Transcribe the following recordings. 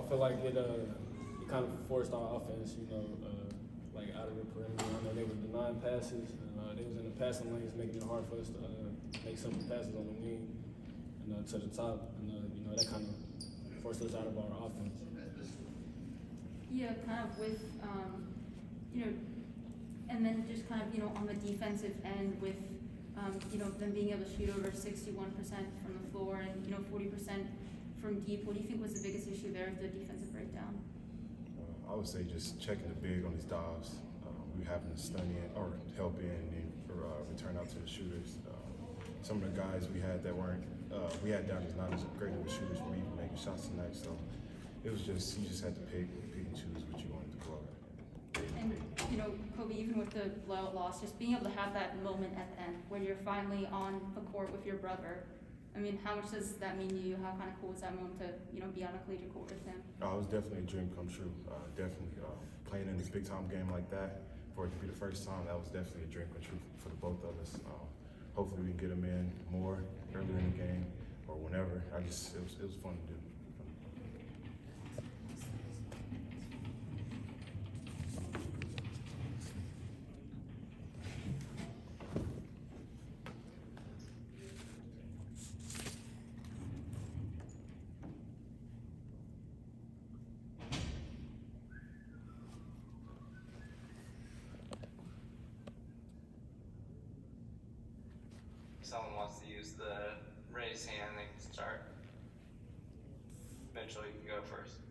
feel like it kind of forced our offense, like out of the perimeter. I know they were denying passes. They was in the passing lanes, making it hard for us to make simple passes on the wing and to the top. And that kind of forced us out of our offense. Yeah, kind of with and then just kind of on the defensive end with them being able to shoot over 61% from the floor and 40% from deep. What do you think was the biggest issue there of the defensive breakdown? I would say just checking the big on these dives. We were having to stun in or help in and return out to the shooters. Some of the guys we had that weren't, we had down as not as great of a shooters for me making shots tonight. So it was just, you just had to pick and choose what you wanted to go at. And Kobe, even with the blowout loss, just being able to have that moment at the end where you're finally on the court with your brother. I mean, how much does that mean to you? How kind of cool is that moment to, be on a collegiate court with him? It was definitely a dream come true. Definitely playing in this big time game like that, for it to be the first time, that was definitely a dream come true for the both of us. Hopefully we can get him in more earlier in the game or whenever. It was fun to do. Someone wants to use the raised hand, they can start. Mitchell, you can go first.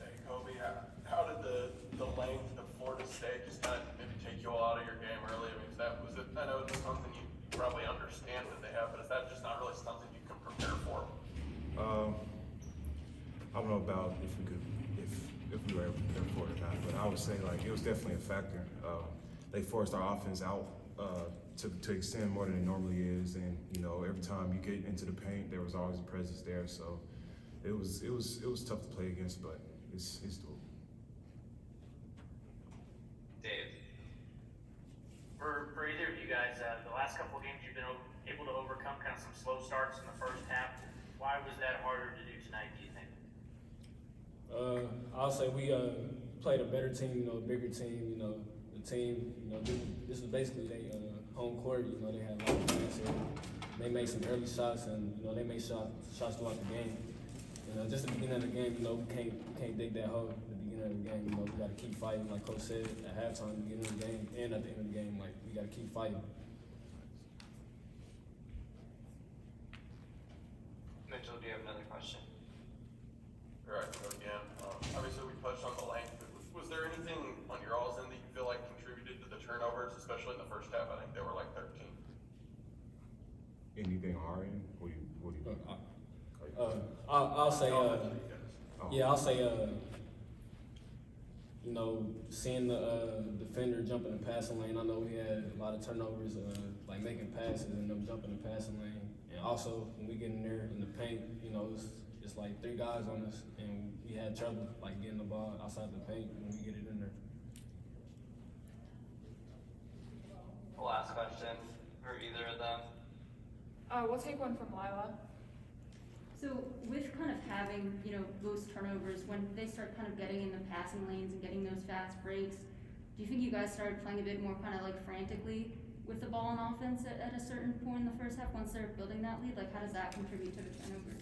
Hey, Kobe, how did the length of Florida State just kind of maybe take you all out of your game early? I mean, I know it's something you probably understand that they have, but is that just not really something you can prepare for? I don't know about if we were able to prepare for it or not, but I would say it was definitely a factor. They forced our offense out to extend more than it normally is, and every time you get into the paint, there was always a presence there. So it was tough to play against, but it's doable. Dave. For either of you guys, the last couple of games you've been able to overcome kind of some slow starts in the first half. Why was that harder to do tonight, do you think? I'll say we played a better team, a bigger team. The team, this is basically their home court. They had a lot of fans here. They made some early shots, and they made shots throughout the game. Just at the beginning of the game, we can't dig that hole at the beginning of the game. We got to keep fighting, like Coach said at halftime, at the beginning of the game, and at the end of the game, we got to keep fighting. Mitchell, do you have another question? All right, so again, obviously we touched on the length. Was there anything on your all's end that you feel like contributed to the turnovers, especially in the first half? I think they were like 13. Anything on our end? What do you mean? I'll say, I'll say, seeing the defender jump in the passing lane. I know we had a lot of turnovers, like making passes and them jumping the passing lane. And also, when we get in there in the paint, it's like 3 guys on us, and we had trouble like getting the ball outside the paint when we get it in there. Last question for either of them. We'll take one from Lila. So with kind of having, those turnovers, when they start kind of getting in the passing lanes and getting those fast breaks, do you think you guys started playing a bit more kind of like frantically with the ball on offense at a certain point in the first half once they're building that lead? Like, how does that contribute to the turnovers?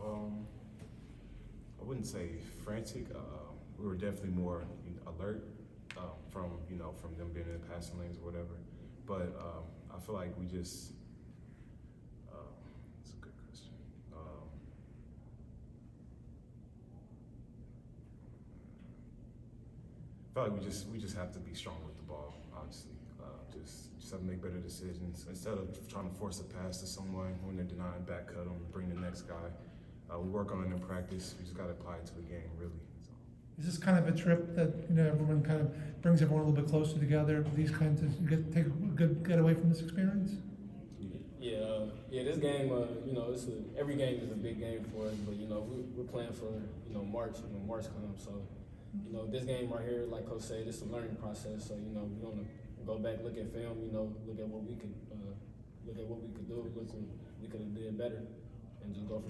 I wouldn't say frantic. We were definitely more alert from them being in the passing lanes or whatever. But I feel like we just. That's a good question. I feel like we just have to be strong with the ball. Obviously, just have to make better decisions instead of trying to force a pass to someone when they're denying back cut them, bring the next guy. We work on it in practice. We just got to apply it to the game, really. So. Is this kind of a trip that everyone kind of brings everyone a little bit closer together? These kinds of take a good getaway from this experience. Yeah. This game, every game is a big game for us. But we're playing for March. March comes, so this game right here, like Coach said, it's a learning process. So we want to go back, look at film. Look at what we could do. Look what we could have did better, and just go from